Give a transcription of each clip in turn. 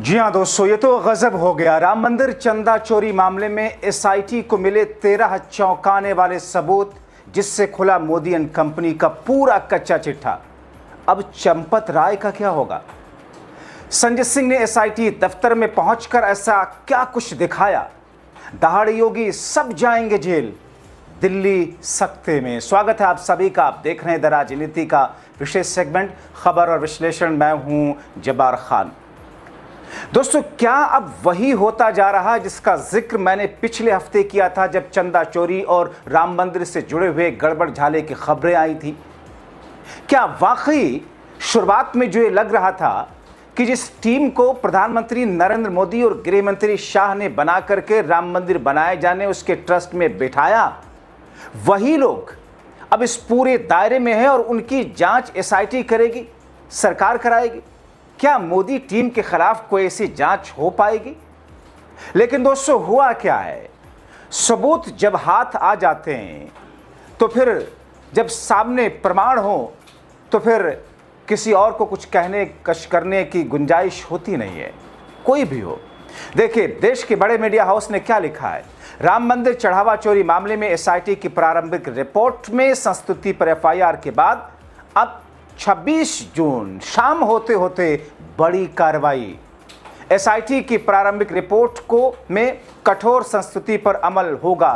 जी हाँ दोस्तों, ये तो गजब हो गया। राम मंदिर चंदा चोरी मामले में एसआईटी को मिले 13 चौंकाने वाले सबूत, जिससे खुला मोदी एंड कंपनी का पूरा कच्चा चिट्ठा। अब चंपत राय का क्या होगा? संजय सिंह ने एसआईटी दफ्तर में पहुंचकर ऐसा क्या कुछ दिखाया? दहाड़ी योगी सब जाएंगे जेल, दिल्ली सख्ते में। स्वागत है आप सभी का। आप देख रहे हैं द राजनीति का विशेष सेगमेंट खबर और विश्लेषण। मैं हूं जब्बार खान। दोस्तों, क्या अब वही होता जा रहा है जिसका जिक्र मैंने पिछले हफ्ते किया था, जब चंदा चोरी और राम मंदिर से जुड़े हुए गड़बड़ झाले की खबरें आई थी? क्या वाकई शुरुआत में जो ये लग रहा था कि जिस टीम को प्रधानमंत्री नरेंद्र मोदी और गृह मंत्री शाह ने बना करके राम मंदिर बनाए जाने उसके ट्रस्ट में बिठाया, वही लोग अब इस पूरे दायरे में है और उनकी जांच एसआईटी करेगी, सरकार कराएगी? क्या मोदी टीम के खिलाफ कोई ऐसी जांच हो पाएगी? लेकिन दोस्तों, हुआ क्या है, सबूत जब हाथ आ जाते हैं तो फिर जब सामने प्रमाण हो तो फिर किसी और को कुछ कहने कश करने की गुंजाइश होती नहीं है, कोई भी हो। देखिए, देश के बड़े मीडिया हाउस ने क्या लिखा है। राम मंदिर चढ़ावा चोरी मामले में एसआईटी की प्रारंभिक रिपोर्ट में संस्तुति पर एफआईआर के बाद अब 26 जून शाम होते होते बड़ी कार्रवाई। एसआईटी की प्रारंभिक रिपोर्ट में कठोर संस्तुति पर अमल होगा।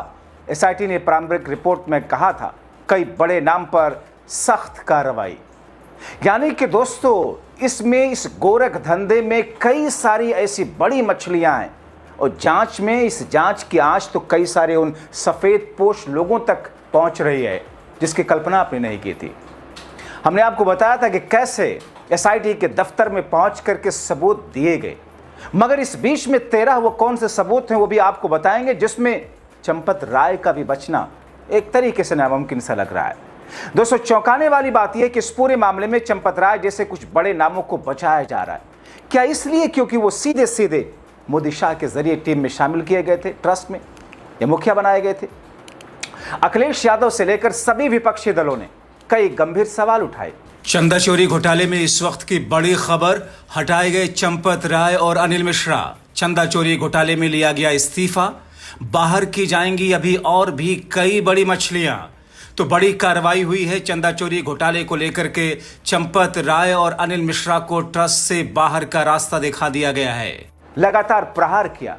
एसआईटी ने प्रारंभिक रिपोर्ट में कहा था, कई बड़े नाम पर सख्त कार्रवाई। यानी कि दोस्तों, इसमें इस गोरख धंधे में कई सारी ऐसी बड़ी मछलियां हैं और जांच में इस जांच की आंच तो कई सारे उन सफेद पोश लोगों तक पहुंच रही है जिसकी कल्पना आपने नहीं की थी। हमने आपको बताया था कि कैसे एसआईटी के दफ्तर में पहुंच करके सबूत दिए गए, मगर इस बीच में 13 वो कौन से सबूत हैं वो भी आपको बताएंगे, जिसमें चंपत राय का भी बचना एक तरीके से नामुमकिन सा लग रहा है। दोस्तों, चौंकाने वाली बात यह कि इस पूरे मामले में चंपत राय जैसे कुछ बड़े नामों को बचाया जा रहा है। क्या इसलिए क्योंकि वो सीधे सीधे मोदी शाह के जरिए टीम में शामिल किए गए थे, ट्रस्ट में, या मुखिया बनाए गए थे? अखिलेश यादव से लेकर सभी विपक्षी दलों ने कई गंभीर सवाल उठाए। चंदा चोरी घोटाले में इस वक्त की बड़ी खबर, हटाए गए चंपत राय और अनिल मिश्रा। चंदा चोरी घोटाले में लिया गया इस्तीफा, बाहर की जाएंगी अभी और भी कई बड़ी मछलियां। तो बड़ी कार्रवाई हुई है चंदा चोरी घोटाले को लेकर के। चंपत राय और अनिल मिश्रा को ट्रस्ट से बाहर का रास्ता दिखा दिया गया है। लगातार प्रहार किया।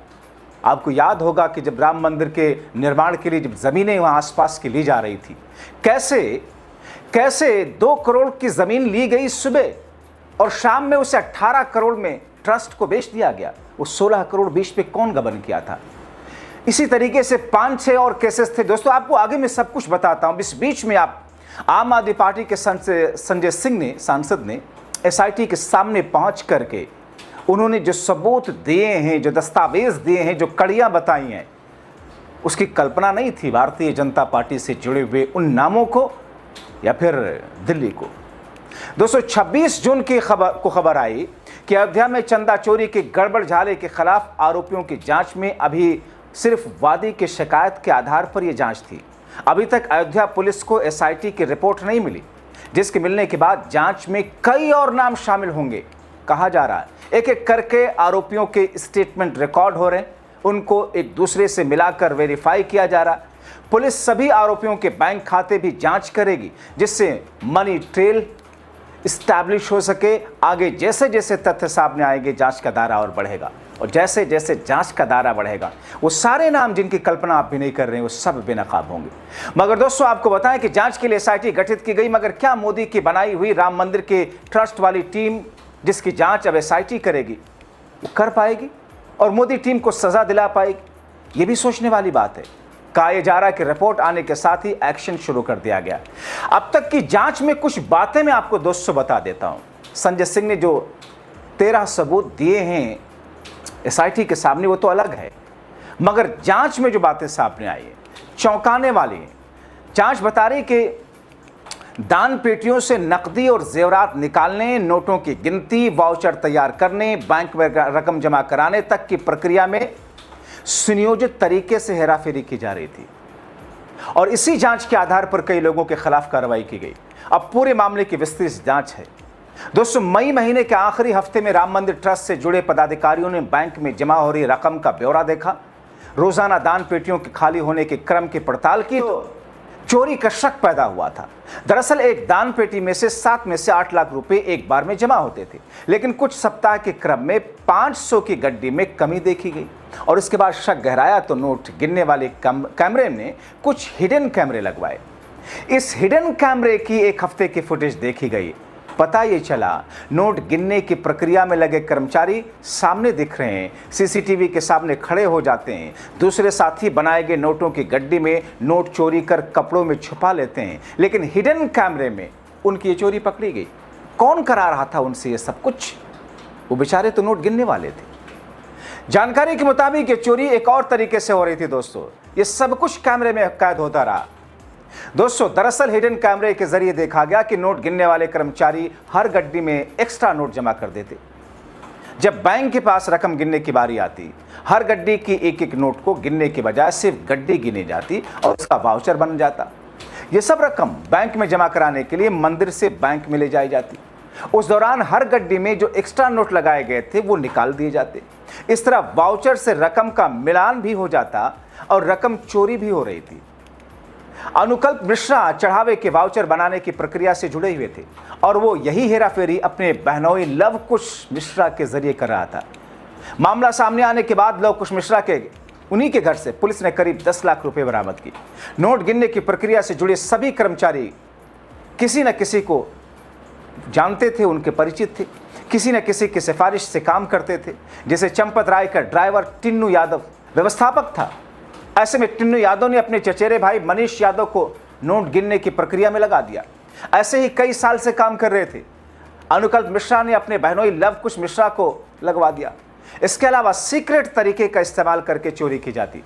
आपको याद होगा कि जब राम मंदिर के निर्माण के लिए जब जमीनें वहां आसपास की ली जा रही थी, कैसे 2 करोड़ की जमीन ली गई सुबह और शाम में उसे 18 करोड़ में ट्रस्ट को बेच दिया गया। वो 16 करोड़ बीच पे कौन गबन किया था? इसी तरीके से 5-6 और केसेस थे। दोस्तों, आपको आगे मैं सब कुछ बताता हूं। इस बीच में आप आम आदमी पार्टी के संजय सिंह ने, सांसद ने, एसआईटी के सामने पहुंच करके उन्होंने जो सबूत दिए हैं, जो दस्तावेज दिए हैं, जो कड़ियां बताई हैं, उसकी कल्पना नहीं थी भारतीय जनता पार्टी से जुड़े हुए उन नामों को या फिर दिल्ली को। दोस्तों, 26 जून की खबर आई कि अयोध्या में चंदा चोरी के गड़बड़ झाले के खिलाफ आरोपियों की जांच में अभी सिर्फ वादी की शिकायत के आधार पर यह जांच थी। अभी तक अयोध्या पुलिस को एसआईटी की रिपोर्ट नहीं मिली, जिसके मिलने के बाद जांच में कई और नाम शामिल होंगे, कहा जा रहा है। एक एक करके आरोपियों के स्टेटमेंट रिकॉर्ड हो रहे हैं, उनको एक दूसरे से मिलाकर वेरीफाई किया जा रहा है। पुलिस सभी आरोपियों के बैंक खाते भी जांच करेगी, जिससे मनी ट्रेल इस्टेब्लिश हो सके। आगे जैसे जैसे तथ्य सामने आएंगे, जांच का दायरा और बढ़ेगा, और जैसे जैसे जांच का दायरा बढ़ेगा, वो सारे नाम जिनकी कल्पना आप भी नहीं कर रहे हैं, वो सब बेनकाब होंगे। मगर दोस्तों, आपको बताएं कि जांच के लिए एसआईटी गठित की गई, मगर क्या मोदी की बनाई हुई राम मंदिर के ट्रस्ट वाली टीम, जिसकी जांच अब एसआईटी करेगी, वो कर पाएगी और मोदी टीम को सजा दिला पाएगी? ये भी सोचने वाली बात है। कहा जा रहा है कि रिपोर्ट आने के साथ ही एक्शन शुरू कर दिया गया। अब तक की जांच में कुछ बातें मैं आपको दोस्तों बता देता हूं। संजय सिंह ने जो 13 सबूत दिए हैं एसआईटी के सामने, वो तो अलग है, मगर जांच में जो बातें सामने आई है चौंकाने वाली है। जांच बता रही कि दान पेटियों से नकदी और जेवरात निकालने, नोटों की गिनती, वाउचर तैयार करने, बैंक में रकम जमा कराने तक की प्रक्रिया में सुनियोजित तरीके से हेराफेरी की जा रही थी और इसी जांच के आधार पर कई लोगों के खिलाफ कार्रवाई की गई। अब पूरे मामले की विस्तृत जांच है। दोस्तों, मई महीने के आखिरी हफ्ते में राम मंदिर ट्रस्ट से जुड़े पदाधिकारियों ने बैंक में जमा हो रही रकम का ब्यौरा देखा। रोजाना दान पेटियों के खाली होने के क्रम की पड़ताल की तो चोरी का शक पैदा हुआ था। दरअसल एक दान पेटी में से 7 में से 8 लाख रुपए एक बार में जमा होते थे, लेकिन कुछ सप्ताह के क्रम में 500 की गड्डी में कमी देखी गई और इसके बाद शक गहराया तो नोट गिनने वाले कैमरे ने कुछ हिडन कैमरे लगवाए। इस हिडन कैमरे की एक हफ्ते की फुटेज देखी गई। पता ये चला, नोट गिनने की प्रक्रिया में लगे कर्मचारी सामने दिख रहे हैं, सीसीटीवी के सामने खड़े हो जाते हैं, दूसरे साथी बनाए गए नोटों की गड्डी में नोट चोरी कर कपड़ों में छुपा लेते हैं, लेकिन हिडन कैमरे में उनकी ये चोरी पकड़ी गई। कौन करा रहा था उनसे ये सब कुछ? वो बेचारे तो नोट गिनने वाले थे। जानकारी के मुताबिक ये चोरी एक और तरीके से हो रही थी दोस्तों। ये सब कुछ कैमरे में कैद होता रहा। दोस्तों, दरअसल हिडन कैमरे के जरिए देखा गया कि नोट गिनने वाले कर्मचारी हर गड्डी में एक्स्ट्रा नोट जमा कर देते। जब बैंक के पास रकम गिनने की बारी आती, हर गड्डी की एक एक नोट को गिनने के बजाय सिर्फ गड्डी गिनी जाती और उसका वाउचर बन जाता। यह सब रकम बैंक में जमा कराने के लिए मंदिर से बैंक में ले जाई जाती। उस दौरान हर गड्डी में जो एक्स्ट्रा नोट लगाए गए थे वो निकाल दिए जाते। इस तरह वाउचर से रकम का मिलान भी हो जाता और रकम चोरी भी हो रही थी। अनुकल्प मिश्रा चढ़ावे के वाउचर बनाने की प्रक्रिया से जुड़े हुए थे और वो यही हेराफेरी अपने बहनोई लव कुश मिश्रा के जरिए कर रहा था। मामला सामने आने के बाद लव कुश मिश्रा के उन्हीं के घर से पुलिस ने करीब 10 लाख रुपए बरामद की। नोट गिनने की प्रक्रिया से जुड़े सभी कर्मचारी किसी न किसी को जानते थे, उनके परिचित थे, किसी न किसी की सिफारिश से काम करते थे। जैसे चंपत राय का ड्राइवर टिन्नू यादव व्यवस्थापक था। ऐसे में टिन्नू यादव ने अपने चचेरे भाई मनीष यादव को नोट गिनने की प्रक्रिया में लगा दिया। ऐसे ही कई साल से काम कर रहे थे। अनुकल्प मिश्रा ने अपने बहनोई लव कुश मिश्रा को लगवा दिया। इसके अलावा सीक्रेट तरीके का इस्तेमाल करके चोरी की जाती।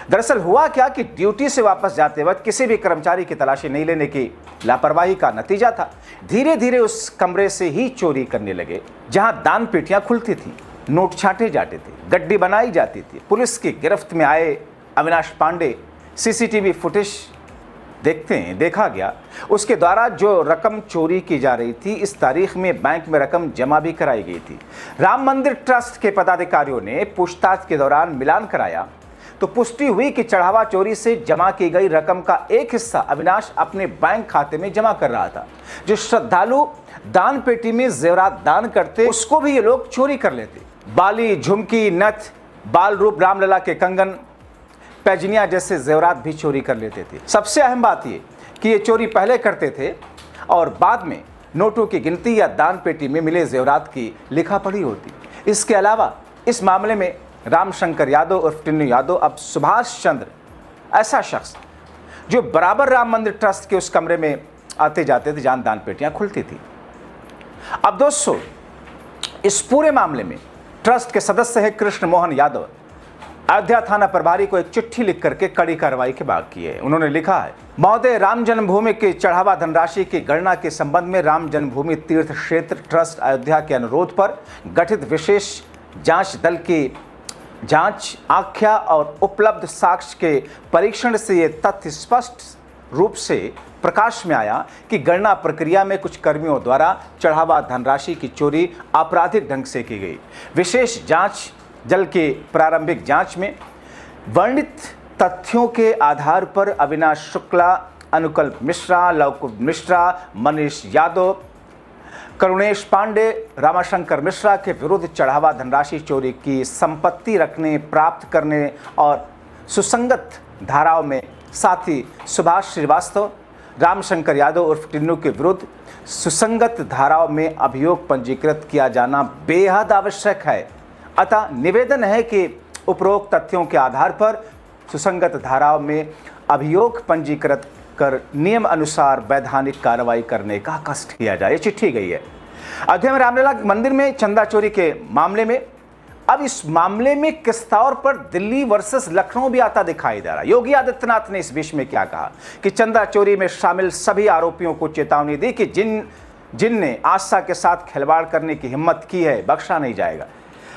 दरअसल हुआ क्या कि ड्यूटी से वापस जाते वक्त किसी भी कर्मचारी की तलाशी नहीं लेने की लापरवाही का नतीजा था। धीरे धीरे उस कमरे से ही चोरी करने लगे जहां दान पेटियां खुलती थी, नोट छांटे जाते थे, गड्डी बनाई जाती थी। पुलिस की गिरफ्त में आए अविनाश पांडे सीसीटीवी फुटेज देखा गया। उसके द्वारा जो रकम चोरी की जा रही थी, इस तारीख में बैंक में रकम जमा भी कराई गई थी। राम मंदिर ट्रस्ट के पदाधिकारियों ने पूछताछ के दौरान मिलान कराया तो पुष्टि हुई कि चढ़ावा चोरी से जमा की गई रकम का एक हिस्सा अविनाश अपने बैंक खाते में जमा कर रहा था। जो श्रद्धालु दान पेटी में जेवरात दान करते, उसको भी ये लोग चोरी कर लेते। बाली, झुमकी, नथ, बाल रूप रामलला के कंगन, पैजनिया जैसे जेवरात भी चोरी कर लेते थे। सबसे अहम बात ये कि ये चोरी पहले करते थे और बाद में नोटों की गिनती या दान पेटी में मिले जेवरात की लिखा पढ़ी होती। इसके अलावा इस मामले में रामशंकर यादव और टिन्नू यादव, अब सुभाष चंद्र, ऐसा शख्स जो बराबर राम मंदिर ट्रस्ट के उस कमरे में आते जाते थे जहां दान पेटियां खुलती थी। अब दोस्तों, इस पूरे मामले में ट्रस्ट के सदस्य है कृष्ण मोहन यादव। अयोध्या थाना प्रभारी को एक चिट्ठी लिख करके कड़ी कार्रवाई की मांग की है। उन्होंने लिखा है, महोदय, राम जन्मभूमि की चढ़ावा धनराशि की गणना के संबंध में राम जन्मभूमि तीर्थ क्षेत्र ट्रस्ट अयोध्या के अनुरोध पर गठित विशेष जांच दल की जांच, आख्या और उपलब्ध साक्ष्य के परीक्षण से ये तथ्य स्पष्ट रूप से प्रकाश में आया कि गणना प्रक्रिया में कुछ कर्मियों द्वारा चढ़ावा धनराशि की चोरी आपराधिक ढंग से की गई। विशेष जांच दल के प्रारंभिक जांच में वर्णित तथ्यों के आधार पर अविनाश शुक्ला, अनुकल्प मिश्रा, लवकुश मिश्रा, मनीष यादव, करुणेश पांडे, रामाशंकर मिश्रा के विरुद्ध चढ़ावा धनराशि चोरी की संपत्ति रखने, प्राप्त करने और सुसंगत धाराओं में, साथ ही सुभाष श्रीवास्तव, रामशंकर यादव उर्फ टिन्नू के विरुद्ध सुसंगत धाराओं में अभियोग पंजीकृत किया जाना बेहद आवश्यक है। अतः निवेदन है कि उपरोक्त तथ्यों के आधार पर सुसंगत धाराओं में अभियोग पंजीकृत कर नियम अनुसार वैधानिक कार्रवाई करने का कष्ट किया जाए। ये चिट्ठी गई है अयोध्या में रामलला मंदिर में चंदा चोरी के मामले में। अब इस मामले में किस तौर पर दिल्ली वर्सेस लखनऊ भी आता दिखाई दे रहा है। योगी आदित्यनाथ ने इस बीच में क्या कहा कि चंदा चोरी में शामिल सभी आरोपियों को चेतावनी दी कि जिनने आस्था के साथ खिलवाड़ करने की हिम्मत की है, बख्शा नहीं जाएगा।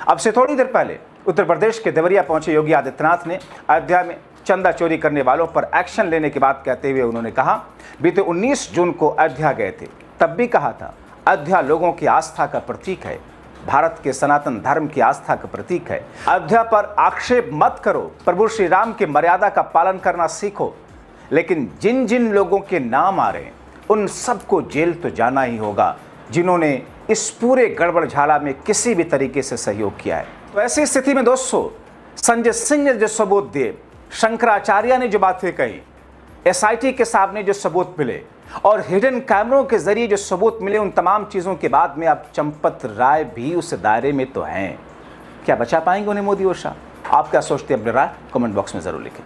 अब से थोड़ी देर पहले उत्तर प्रदेश के देवरिया पहुंचे योगी आदित्यनाथ ने अयोध्या में चंदा चोरी करने वालों पर एक्शन लेने की बात कहते हुए उन्होंने कहा, बीते 19 जून को अयोध्या गए थे, तब भी कहा था अयोध्या लोगों की आस्था का प्रतीक है, भारत के सनातन धर्म की आस्था का प्रतीक है। अयोध्या पर आक्षेप मत करो, प्रभु श्री राम की मर्यादा का पालन करना सीखो, लेकिन जिन जिन लोगों के नाम आ रहे हैं उन सबको जेल तो जाना ही होगा, जिन्होंने इस पूरे गड़बड़ झाला में किसी भी तरीके से सहयोग किया है। तो ऐसी स्थिति में दोस्तों, संजय सिंह ने जो सबूत दिए, शंकराचार्य ने जो बातें कही, एसआईटी के सामने जो सबूत मिले और हिडन कैमरों के जरिए जो सबूत मिले, उन तमाम चीज़ों के बाद में अब चंपत राय भी उस दायरे में तो हैं। क्या बचा पाएंगे उन्हें मोदी और शाह? आप क्या सोचते हैं? अपनी राय कमेंट बॉक्स में ज़रूर लिखें।